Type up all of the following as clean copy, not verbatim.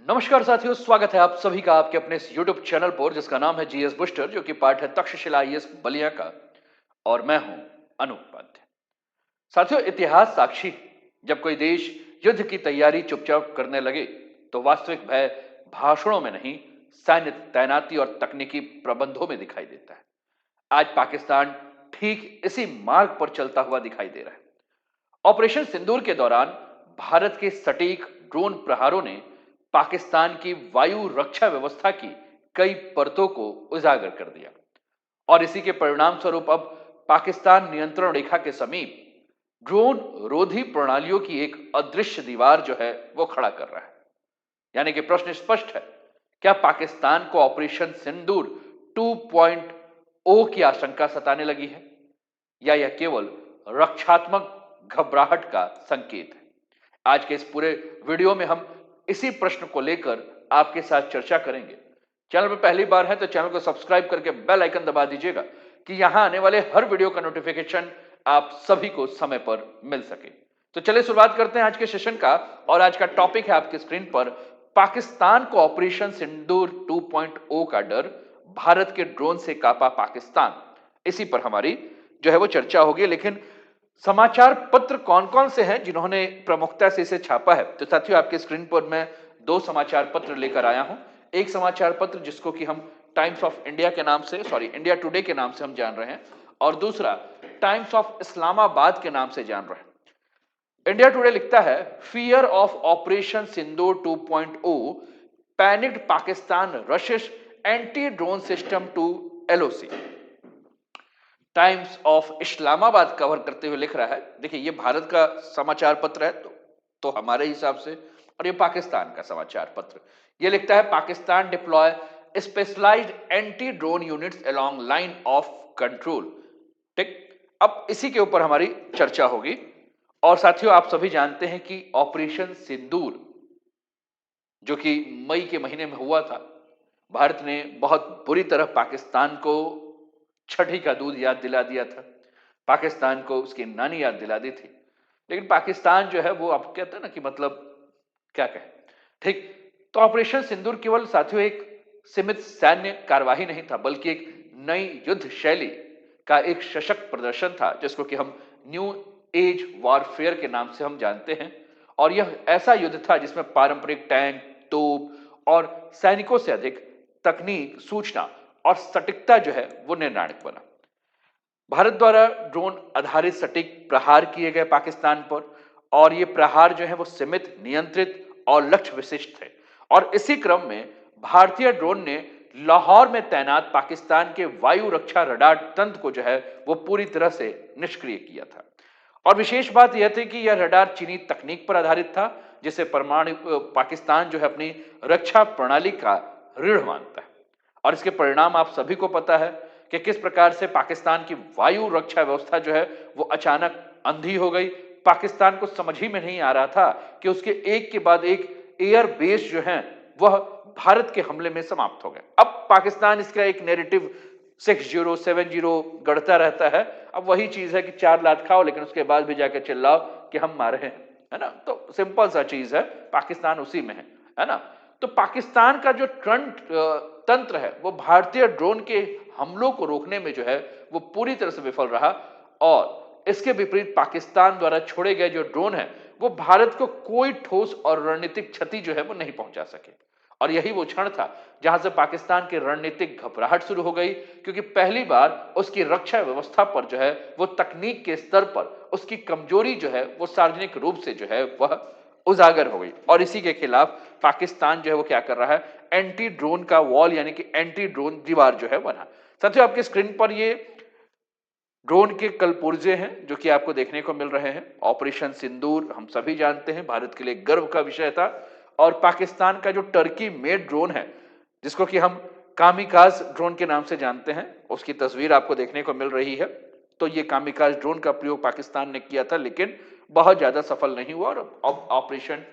नमस्कार साथियों, स्वागत है आप सभी का आपके अपने इस YouTube चैनल पर जिसका नाम है जीएस बूस्टर, जो कि पार्ट है तक्षशिला आईएएस बलिया का। और मैं हूं अनूप उपाध्याय। साथियों, इतिहास साक्षी है, जब कोई देश युद्ध की तैयारी चुपचाप करने लगे तो वास्तविक भय भाषणों में नहीं, सैन्य तैनाती और तकनीकी प्रबंधों में दिखाई देता है। आज पाकिस्तान ठीक इसी मार्ग पर चलता हुआ दिखाई दे रहा है। ऑपरेशन सिंदूर के दौरान भारत के सटीक ड्रोन प्रहारों ने पाकिस्तान की वायु रक्षा व्यवस्था की कई परतों को उजागर कर दिया और इसी के परिणाम स्वरूप अब पाकिस्तान नियंत्रण रेखा के समीप ड्रोन रोधी प्रणालियों की एक अदृश्य दीवार जो है वो खड़ा कर रहा है। यानी कि प्रश्न स्पष्ट है, क्या पाकिस्तान को ऑपरेशन सिंदूर 2.0 की आशंका सताने लगी है या यह केवल रक्षात्मक घबराहट का संकेत है? आज के इस पूरे वीडियो में हम इसी प्रश्न को लेकर आपके साथ चर्चा करेंगे। चैनल पर पहली बार है तो चैनल को सब्सक्राइब करके बेल आइकन दबा दीजिएगा कि यहां आने वाले हर वीडियो का नोटिफिकेशन आप सभी को समय पर मिल सके। तो चलिए शुरुआत करते हैं आज के सेशन का। और आज का टॉपिक है आपके स्क्रीन पर, पाकिस्तान को ऑपरेशन सिंदूर 2.0 का डर, भारत के ड्रोन से कांपा पाकिस्तान। इसी पर हमारी जो है वो चर्चा होगी। लेकिन समाचार पत्र कौन कौन से हैं जिन्होंने प्रमुखता से इसे छापा है? तो साथियों, आपके स्क्रीन पर मैं दो समाचार पत्र लेकर आया हूं। एक समाचार पत्र जिसको कि हम टाइम्स ऑफ इंडिया के नाम से, इंडिया टुडे के नाम से हम जान रहे हैं, और दूसरा टाइम्स ऑफ इस्लामाबाद के नाम से जान रहे हैं। इंडिया टुडे लिखता है, fear of operation Sindoor 2.0, panicked Pakistan rushes anti drone system to LOC. Times of Islamabad cover करते हुए लिख रहा है, देखिए ये भारत का समाचार पत्र है तो हमारे हिसाब से, और ये पाकिस्तान का समाचार पत्र। ये लिखता है, Pakistan deploy specialised anti drone units along line of control. ठीक, अब इसी के ऊपर हमारी चर्चा होगी। और साथियों, आप सभी जानते हैं कि ऑपरेशन सिंदूर जो कि मई के महीने में हुआ था, भारत ने बहुत बुरी तरह पाकिस्तान को छठी का दूध याद दिला दिया था, पाकिस्तान को उसकी नानी याद दिला दी थी। लेकिन पाकिस्तान जो है वो, आप कहते हैं ना कि मतलब क्या कहें। ठीक, तो ऑपरेशन सिंदूर केवल साथियों एक सीमित सैन्य कार्यवाही नहीं था, बल्कि एक नई युद्ध शैली का एक सशक्त प्रदर्शन था, जिसको कि हम न्यू एज वॉरफेयर के नाम से हम जानते हैं। और यह ऐसा युद्ध था जिसमें पारंपरिक टैंक, तोप और सैनिकों से अधिक तकनीक, सूचना और सटीकता जो है वो निर्णायक बना। भारत द्वारा ड्रोन आधारित सटीक प्रहार किए गए पाकिस्तान पर, और ये प्रहार जो है वो सीमित, नियंत्रित और लक्ष्य विशिष्ट थे। और इसी क्रम में भारतीय ड्रोन ने लाहौर में तैनात पाकिस्तान के वायु रक्षा रडार तंत्र को जो है वो पूरी तरह से निष्क्रिय किया था। और विशेष बात यह थी कि यह रडार चीनी तकनीक पर आधारित था, जिसे परमाणु पाकिस्तान जो है अपनी रक्षा प्रणाली का रीढ़ मानता है। और इसके परिणाम आप सभी को पता है कि किस प्रकार से पाकिस्तान की वायु रक्षा व्यवस्था जो है वो अचानक अंधी हो गई। पाकिस्तान को समझ ही में नहीं आ रहा था कि उसके एक के बाद एक एयर बेस जो है वह भारत के हमले में समाप्त हो गए। अब पाकिस्तान इसका एक नैरेटिव 6070 गढ़ता रहता है। अब वही चीज है कि 4 लात खाओ लेकिन उसके बाद भी जाकर चिल्लाओ कि हम मारे हैं, है ना। तो सिंपल सा चीज है, पाकिस्तान उसी में है ना। तो पाकिस्तान का जो तंत्र है वो भारतीय ड्रोन के हमलों को रोकने में जो है वो पूरी तरह से विफल रहा। और इसके विपरीत पाकिस्तान द्वारा छोड़े गए जो ड्रोन है वो भारत को कोई ठोस और रणनीतिक क्षति जो है वो नहीं पहुंचा सके। और यही वो क्षण था जहां से पाकिस्तान की रणनीतिक घबराहट शुरू हो गई, क्योंकि पहली बार उसकी रक्षा व्यवस्था पर जो है वो तकनीक के स्तर पर उसकी कमजोरी जो है वो सार्वजनिक रूप से जो है वह उजागर हो गई। और इसी के खिलाफ पाकिस्तान जो है वो क्या कर रहा है, एंटी ड्रोन का वॉल यानी कि एंटी ड्रोन दीवार जो है बना। साथियों, आपके स्क्रीन पर ये ड्रोन के कलपुर्जे हैं जो कि आपको देखने को मिल रहे हैं। ऑपरेशन सिंदूर हम सभी जानते हैं भारत के लिए गर्व का विषय था। और पाकिस्तान का जो टर्की मेड ड्रोन है, जिसको कि हम कामिकाज ड्रोन के नाम से जानते हैं, उसकी तस्वीर आपको देखने को मिल रही है। तो ये कामिकाज ड्रोन का प्रयोग पाकिस्तान ने किया था, लेकिन बहुत ज्यादा सफल नहीं हुआ और अब ऑपरेशन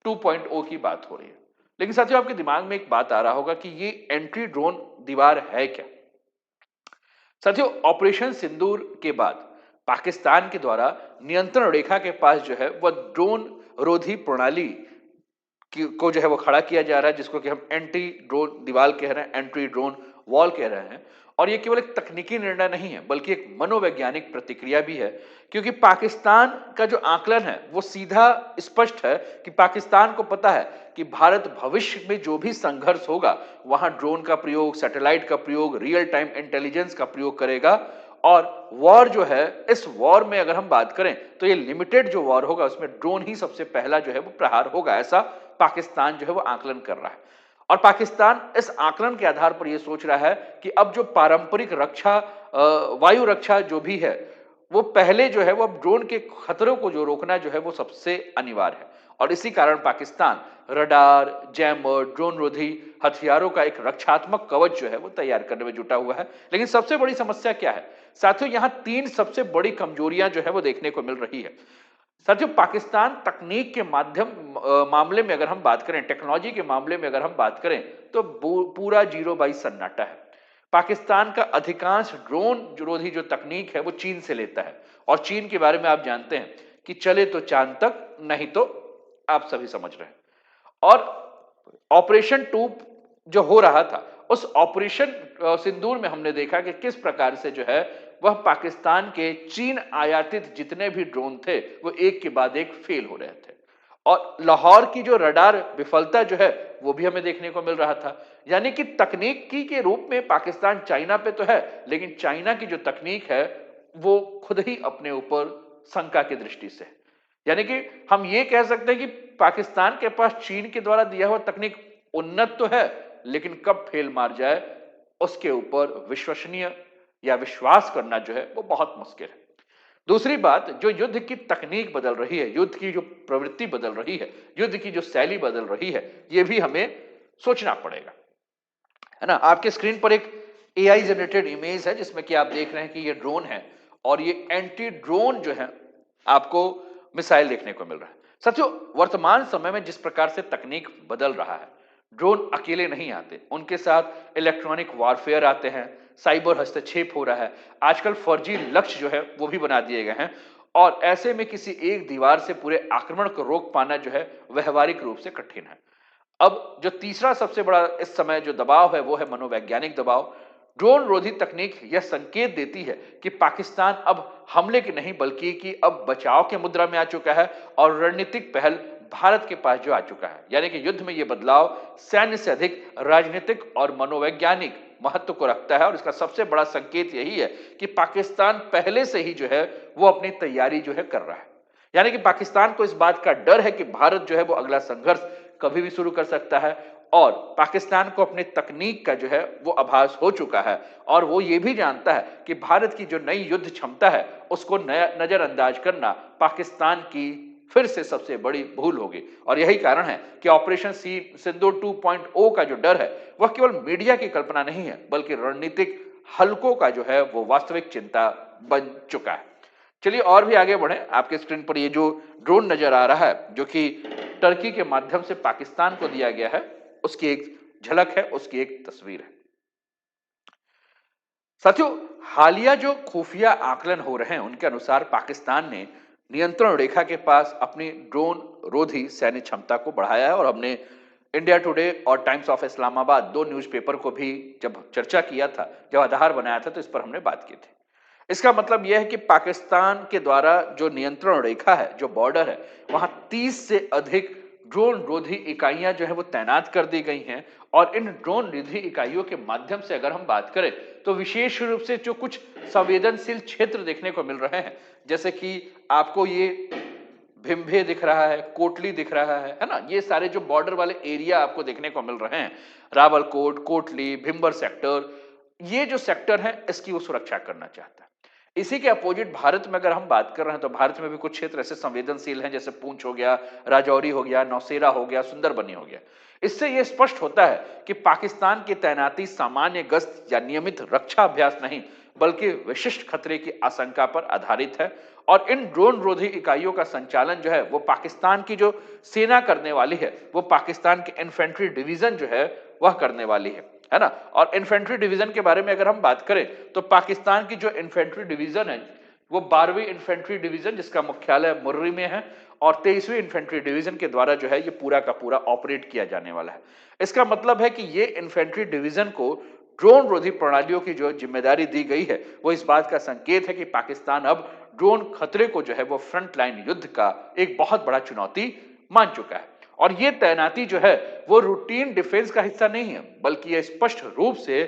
2.0 की बात हो रही है। लेकिन साथियों, आपके दिमाग में एक बात आ रहा होगा कि ये एंटी ड्रोन दीवार है क्या। साथियों, ऑपरेशन सिंदूर के बाद पाकिस्तान के द्वारा नियंत्रण रेखा के पास जो है वह ड्रोन रोधी प्रणाली को जो है वो खड़ा किया जा रहा है, जिसको कि हम एंटी ड्रोन दीवार कह रहे हैं, एंटी ड्रोन वॉल कह रहे हैं। और ये केवल एक तकनीकी निर्णय नहीं है, बल्कि एक मनोवैज्ञानिक प्रतिक्रिया भी है, क्योंकि पाकिस्तान का जो आकलन है वो सीधा स्पष्ट है कि पाकिस्तान को पता है कि भारत भविष्य में जो भी संघर्ष होगा वहां ड्रोन का प्रयोग, सैटेलाइट का प्रयोग, रियल टाइम इंटेलिजेंस का प्रयोग करेगा। और वॉर जो है, इस वॉर में अगर हम बात करें तो ये लिमिटेड जो वॉर होगा उसमें ड्रोन ही सबसे पहला जो है वो प्रहार होगा, ऐसा पाकिस्तान जो है वो आकलन कर रहा है। और पाकिस्तान इस आकलन के आधार पर यह सोच रहा है कि अब जो पारंपरिक रक्षा, वायु रक्षा जो भी है, वो पहले जो है वो अब ड्रोन के खतरों को जो रोकना जो है वो सबसे अनिवार्य है। और इसी कारण पाकिस्तान रडार, जैमर, ड्रोन रोधी हथियारों का एक रक्षात्मक कवच जो है वो तैयार करने में जुटा हुआ है। लेकिन सबसे बड़ी समस्या क्या है साथियों, यहां तीन सबसे बड़ी कमजोरियां जो है वो देखने को मिल रही है। साथियों, पाकिस्तान तकनीक के मामले में अगर हम बात करें, टेक्नोलॉजी के मामले में अगर हम बात करें तो पूरा 0-22 सन्नाटा है। पाकिस्तान का अधिकांश ड्रोन विरोधी जो तकनीक है वो चीन से लेता है, और चीन के बारे में आप जानते हैं कि चले तो चांद तक, नहीं तो आप सभी समझ रहे हैं। और ऑपरेशन 2 जो हो रहा था, उस ऑपरेशन सिंदूर में हमने देखा कि किस प्रकार से जो है वह पाकिस्तान के चीन आयातित जितने भी ड्रोन थे वो एक के बाद एक फेल हो रहे थे। और लाहौर की जो रडार विफलता जो है वो भी हमें देखने को मिल रहा था। यानी कि तकनीकी के रूप में पाकिस्तान चाइना पे तो है, लेकिन चाइना की जो तकनीक है वो खुद ही अपने ऊपर शंका की दृष्टि से है। यानी कि हम ये कह सकते हैं कि पाकिस्तान के पास चीन के द्वारा दिया हुआ तकनीक उन्नत तो है, लेकिन कब फेल मार जाए उसके ऊपर विश्वसनीय या विश्वास करना जो है वो बहुत मुश्किल है। दूसरी बात, जो युद्ध की तकनीक बदल रही है, युद्ध की जो प्रवृत्ति बदल रही है, युद्ध की जो शैली बदल रही है, ये भी हमें सोचना पड़ेगा, है ना। आपके स्क्रीन पर एक एआई जनरेटेड इमेज है जिसमें कि आप देख रहे हैं कि ये ड्रोन है, और ये एंटी ड्रोन जो है आपको मिसाइल देखने को मिल रहा है। साथियों, वर्तमान समय में जिस प्रकार से तकनीक बदल रहा है, ड्रोन अकेले नहीं आते, उनके साथ इलेक्ट्रॉनिक वॉरफेयर आते हैं, साइबर हस्तक्षेप हो रहा है, आजकल फर्जी लक्ष्य जो है वो भी बना दिए गए हैं। और ऐसे में किसी एक दीवार से पूरे आक्रमण को रोक पाना जो है व्यवहारिक रूप से कठिन है। अब जो तीसरा सबसे बड़ा इस समय जो दबाव है वो है मनोवैज्ञानिक दबाव। ड्रोन रोधी तकनीक यह संकेत देती है कि पाकिस्तान अब हमले की नहीं बल्कि कि अब बचाव के मुद्रा में आ चुका है, और रणनीतिक पहल भारत के पास जो आ चुका है। यानी कि युद्ध में यह बदलाव सैन्य से अधिक राजनीतिक और मनोवैज्ञानिक महत्व को रखता है, और इसका सबसे बड़ा संकेत यही है कि पाकिस्तान पहले से ही जो है वो अपनी तैयारी जो है कर रहा है। यानी कि पाकिस्तान को इस बात का डर है कि भारत जो है वो अगला संघर्ष कभी भी शुरू कर सकता है, और पाकिस्तान को अपनी तकनीक का जो है वो आभास हो चुका है, और वो ये भी जानता है कि भारत की जो नई युद्ध क्षमता है उसको नजरअंदाज करना पाकिस्तान की फिर से सबसे बड़ी भूल होगी। और यही कारण है कि ऑपरेशन सिंदूर 2.0 का जो डर है वह केवल मीडिया की कल्पना नहीं है, बल्कि रणनीतिक हलकों का जो है वो वास्तविक चिंता बन चुका है। चलिए और भी आगे बढ़े। आपके स्क्रीन पर ये जो ड्रोन नजर आ रहा है जो कि टर्की के माध्यम से पाकिस्तान को दिया गया है, उसकी एक झलक है, उसकी एक तस्वीर है। साथियों, हालिया जो खुफिया आकलन हो रहे हैं उनके अनुसार पाकिस्तान ने नियंत्रण रेखा के पास अपनी ड्रोन रोधी सैन्य क्षमता को बढ़ाया है, और हमने इंडिया टुडे और टाइम्स ऑफ इस्लामाबाद दो न्यूज़पेपर को भी जब चर्चा किया था, जब आधार बनाया था, तो इस पर हमने बात की थी। इसका मतलब यह है कि पाकिस्तान के द्वारा जो नियंत्रण रेखा है, जो बॉर्डर है, वहां 30 से अधिक ड्रोन रोधी इकाइयां जो है वो तैनात कर दी गई हैं। और इन ड्रोन रोधी इकाइयों के माध्यम से अगर हम बात करें तो विशेष रूप से जो कुछ संवेदनशील क्षेत्र देखने को मिल रहे हैं, जैसे कि आपको ये भिम्भे दिख रहा है, कोटली दिख रहा है ना, ये सारे जो बॉर्डर वाले एरिया आपको देखने को मिल रहे हैं, रावलकोट, कोटली, भिम्बर सेक्टर, ये जो सेक्टर है इसकी वो सुरक्षा करना चाहता है। इसी के अपोजिट भारत में अगर हम बात कर रहे हैं तो भारत में भी कुछ क्षेत्र ऐसे संवेदनशील हैं, जैसे पूंछ हो गया, राजौरी हो गया, नौशेरा हो गया, सुंदरबनी हो गया। इससे यह स्पष्ट होता है कि पाकिस्तान की तैनाती सामान्य गश्त या नियमित रक्षा अभ्यास नहीं, बल्कि विशिष्ट खतरे की आशंका पर आधारित है। और इन ड्रोन रोधी इकाइयों का संचालन जो है वो पाकिस्तान की जो सेना करने वाली है, वो पाकिस्तान की इन्फेंट्री डिवीजन जो है वह करने वाली है ना। और इन्फेंट्री डिवीजन के बारे में अगर हम बात करें तो पाकिस्तान की जो इन्फेंट्री डिवीजन है, वो 12वीं इन्फेंट्री डिवीजन जिसका मुख्यालय मुर्री में है और 23वीं इन्फेंट्री डिवीजन के द्वारा जो है ये पूरा का पूरा ऑपरेट किया जाने वाला है। इसका मतलब है कि ये इन्फेंट्री डिवीजन को ड्रोन रोधी प्रणालियों की जो जिम्मेदारी दी गई है वो इस बात का संकेत है कि पाकिस्तान अब ड्रोन खतरे को जो है वो फ्रंट लाइन युद्ध का एक बहुत बड़ा चुनौती मान चुका है। और ये तैनाती जो है वो रूटीन डिफेंस का हिस्सा नहीं है, बल्कि यह स्पष्ट रूप से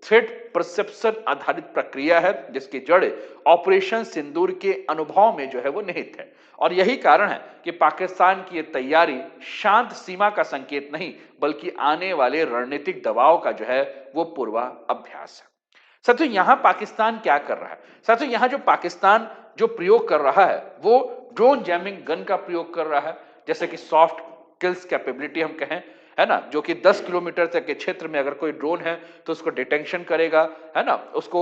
थ्रेट परसेप्शन आधारित प्रक्रिया है जिसकी जड़ ऑपरेशन सिंदूर के अनुभव में जो है वो निहित है। और यही कारण है कि पाकिस्तान की यह तैयारी शांत सीमा का संकेत नहीं बल्कि आने वाले रणनीतिक दबाव का जो है वो पूर्वाभ्यास है। साथियों यहां पाकिस्तान क्या कर रहा है? साथियों यहां जो पाकिस्तान जो प्रयोग कर रहा है वो ड्रोन जैमिंग गन का प्रयोग कर रहा है, जैसे कि सॉफ्ट किल्स कैपेबिलिटी हम कहें, है ना, जो कि 10 किलोमीटर तक के क्षेत्र में अगर कोई ड्रोन है तो उसको डिटेक्शन करेगा, है ना, उसको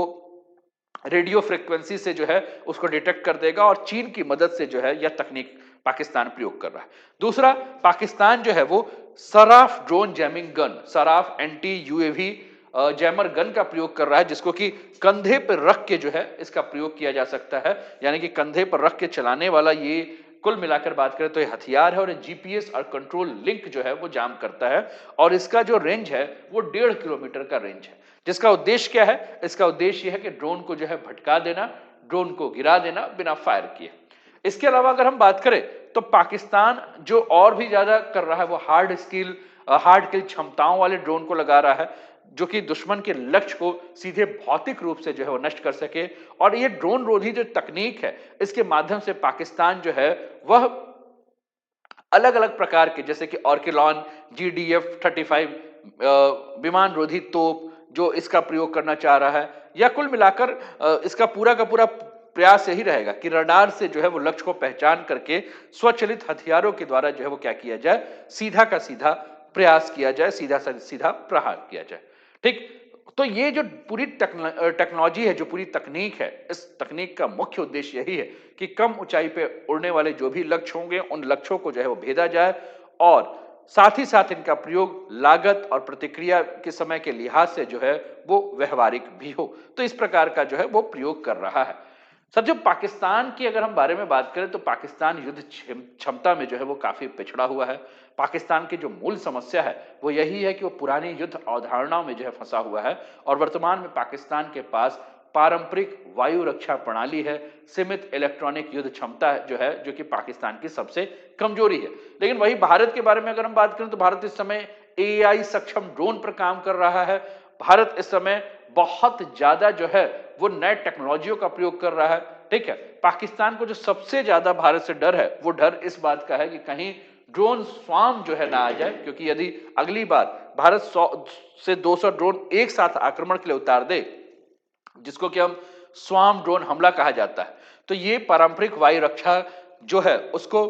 रेडियो फ्रीक्वेंसी से जो है उसको डिटेक्ट कर देगा और चीन की मदद से जो है यह तकनीक पाकिस्तान प्रयोग कर रहा है। दूसरा, पाकिस्तान जो है वो Saraf drone jamming gun, Saraf anti UAV jammer gun का प्रयोग कर रहा है जिसको कि कंधे पर रख के जो है इसका प्रयोग किया जा सकता है, यानी कि कंधे पर रख के चलाने वाला ये कुल मिलाकर बात करें तो ये हथियार है और जीपीएस और कंट्रोल लिंक जो है वो जाम करता है और इसका जो रेंज है वो 1.5 किलोमीटर का रेंज है। जिसका उद्देश्य क्या है? इसका उद्देश्य यह है कि ड्रोन को जो है भटका देना, ड्रोन को गिरा देना बिना फायर किए। इसके अलावा अगर हम बात करें तो पाकिस्तान जो और भी ज्यादा कर रहा है वो हार्ड किल क्षमताओं वाले ड्रोन को लगा रहा है जो कि दुश्मन के लक्ष्य को सीधे भौतिक रूप से जो है वो नष्ट कर सके। और ये ड्रोन रोधी जो तकनीक है इसके माध्यम से पाकिस्तान जो है वह अलग अलग प्रकार के जैसे कि ऑर्किलॉन GDF-35 विमान रोधी तोप जो इसका प्रयोग करना चाह रहा है, या कुल मिलाकर इसका पूरा का पूरा प्रयास यही रहेगा कि रडार से जो है वो लक्ष्य को पहचान करके स्वचालित हथियारों के द्वारा जो है वो क्या किया जाए, सीधा का सीधा प्रयास किया जाए, सीधा सा सीधा प्रहार किया जाए। ठीक, तो ये जो पूरी टेक्नोलॉजी है, जो पूरी तकनीक है, इस तकनीक का मुख्य उद्देश्य यही है कि कम ऊंचाई पे उड़ने वाले जो भी लक्ष्य होंगे उन लक्ष्यों को जो है वो भेदा जाए और साथ ही साथ इनका प्रयोग लागत और प्रतिक्रिया के समय के लिहाज से जो है वो व्यवहारिक भी हो। तो इस प्रकार का जो है वो प्रयोग कर रहा है। साथियों पाकिस्तान की अगर हम बारे में बात करें तो पाकिस्तान युद्ध क्षमता में जो है वो काफी पिछड़ा हुआ है। पाकिस्तान की जो मूल समस्या है वो यही है कि वो पुरानी युद्ध अवधारणाओं में जो है फंसा हुआ है और वर्तमान में पाकिस्तान के पास पारंपरिक वायु रक्षा प्रणाली है, सीमित इलेक्ट्रॉनिक युद्ध क्षमता है जो कि पाकिस्तान की सबसे कमजोरी है। लेकिन वही भारत के बारे में अगर हम बात करें तो भारत इस समय AI सक्षम ड्रोन पर काम कर रहा है। भारत इस समय बहुत ज्यादा जो है वो नए टेक्नोलॉजियों का प्रयोग कर रहा है। ठीक है, पाकिस्तान को जो सबसे ज्यादा भारत से डर है वो डर इस बात का है कि कहीं ड्रोन स्वार्म जो है ना आ जाए, क्योंकि यदि अगली बार भारत 100 से 200 ड्रोन एक साथ आक्रमण के लिए उतार दे, जिसको कि हम स्वार्म ड्रोन हमला कहा जाता है, तो ये पारंपरिक वायु रक्षा जो है उसको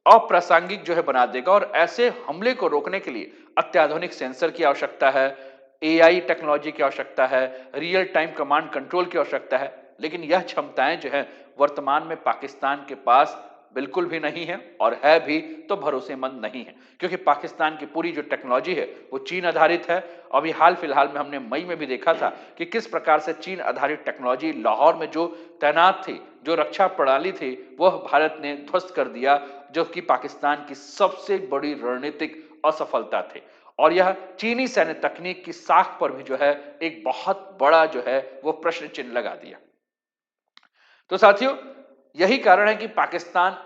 अप्रासंगिक जो है बना देगा और ऐसे हमले को रोकने के लिए अत्याधुनिक सेंसर की आवश्यकता है, AI टेक्नोलॉजी की आवश्यकता है, रियल टाइम कमांड कंट्रोल की आवश्यकता है। लेकिन यह क्षमताएं जो है वर्तमान में पाकिस्तान के पास बिल्कुल भी नहीं है और है भी तो भरोसेमंद नहीं है, क्योंकि पाकिस्तान की पूरी जो टेक्नोलॉजी है वो चीन आधारित है। अभी हाल फिलहाल में हमने मई में भी देखा था कि किस प्रकार से चीन आधारित टेक्नोलॉजी लाहौर में जो तैनात थी, जो रक्षा प्रणाली थी, वह भारत ने ध्वस्त कर दिया, जो कि पाकिस्तान की सबसे बड़ी रणनीतिक असफलता थी। और यह चीनी सैन्य तकनीक की साख पर भी जो है एक बहुत बड़ा जो है वो प्रश्न चिन्ह लगा दिया। तो साथियों यही कारण है कि पाकिस्तान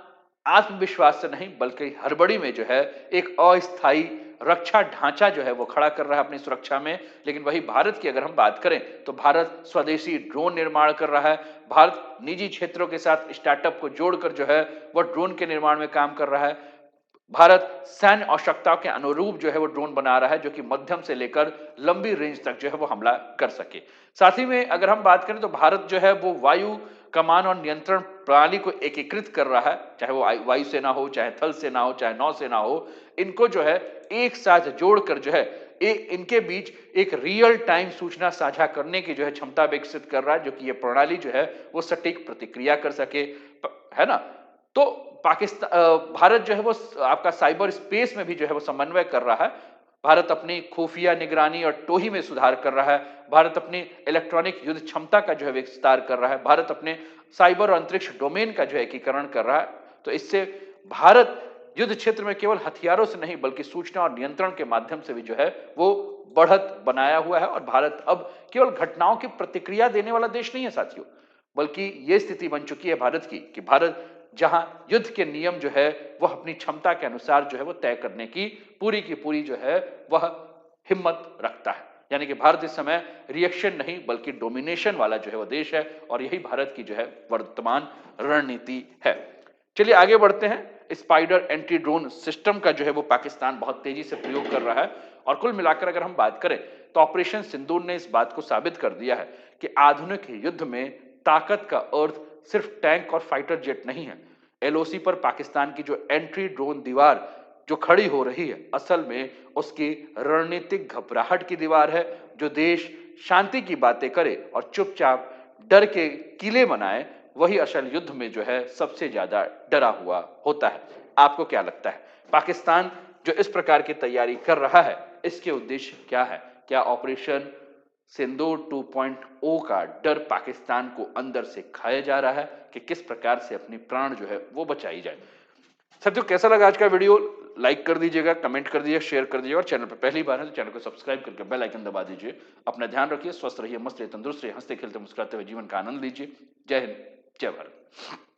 आत्मविश्वास से नहीं बल्कि हड़बड़ी में जो है एक अस्थायी रक्षा ढांचा जो है वो खड़ा कर रहा है अपनी सुरक्षा में। लेकिन वही भारत की अगर हम बात करें तो भारत स्वदेशी ड्रोन निर्माण कर रहा है। भारत निजी क्षेत्रों के साथ स्टार्टअप को जोड़कर जो है वह ड्रोन के निर्माण में काम कर रहा है। भारत सैन्य आवश्यकताओं के अनुरूप जो है वो ड्रोन बना रहा है जो कि मध्यम से लेकर लंबी रेंज तक जो है वो हमला कर सके। साथ ही में अगर हम बात करें तो भारत जो है वो वायु कमान और नियंत्रण प्रणाली को एकीकृत कर रहा है, चाहे वो वायुसेना हो, चाहे थल सेना हो, चाहे नौसेना हो, इनको जो है एक साथ जोड़कर जो है इनके बीच एक रियल टाइम सूचना साझा करने की जो है क्षमता विकसित कर रहा है, जो कि ये प्रणाली जो है वो सटीक प्रतिक्रिया कर सके, है ना। तो पाकिस्तान भारत जो है वो आपका साइबर स्पेस में भी जो है वो समन्वय कर रहा है। भारत अपनी खुफिया निगरानी और टोही में सुधार कर रहा है। भारत अपनी इलेक्ट्रॉनिक युद्ध क्षमता का जो है विस्तार कर रहा है। भारत अपने साइबर और अंतरिक्ष डोमेन का जो है एकीकरण कर रहा है। तो इससे भारत युद्ध क्षेत्र में केवल हथियारों से नहीं बल्कि सूचना और नियंत्रण के माध्यम से भी जो है वो बढ़त बनाया हुआ है। और भारत अब केवल घटनाओं की प्रतिक्रिया देने वाला देश नहीं है साथियों, बल्कि ये स्थिति बन चुकी है भारत की कि भारत जहां युद्ध के नियम जो है वह अपनी क्षमता के अनुसार जो है वो तय करने की पूरी जो है वह हिम्मत रखता है। यानी कि भारत इस समय रिएक्शन नहीं बल्कि डोमिनेशन वाला जो है वो देश है, और यही भारत की जो है वर्तमान रणनीति है। चलिए आगे बढ़ते हैं। स्पाइडर एंटी ड्रोन सिस्टम का जो है वो पाकिस्तान बहुत तेजी से प्रयोग कर रहा है, और कुल मिलाकर अगर हम बात करें तो ऑपरेशन सिंदूर ने इस बात को साबित कर दिया है कि आधुनिक युद्ध में ताकत का अर्थ सिर्फ टैंक और फाइटर जेट नहीं है। एलओसी पर पाकिस्तान की जो एंट्री ड्रोन दीवार जो खड़ी हो रही है, असल में उसकी रणनीतिक घबराहट की दीवार है। जो देश शांति की बातें करे और चुपचाप डर के किले बनाए, वही असल युद्ध में जो है सबसे ज्यादा डरा हुआ होता है। आपको क्या लगता है, पाकिस्तान जो इस प्रकार की तैयारी कर रहा है, इसके उद्देश्य क्या है? क्या ऑपरेशन सिंदूर 2.0 का डर पाकिस्तान को अंदर से खाया जा रहा है कि किस प्रकार से अपनी प्राण जो है वो बचाई जाए? साथियों, कैसा लगा आज का वीडियो? लाइक कर दीजिएगा, कमेंट कर दीजिएगा, शेयर कर दीजिएगा, और चैनल पर पहली बार है तो चैनल को सब्सक्राइब करके बेल आइकन दबा दीजिए। अपना ध्यान रखिए, स्वस्थ रहिए, मस्त रहिए, तंदुरुस्त रहिए, हंसते खेलते मुस्कुराते हुए जीवन का आनंद लीजिए। जय हिंद, जय भारत।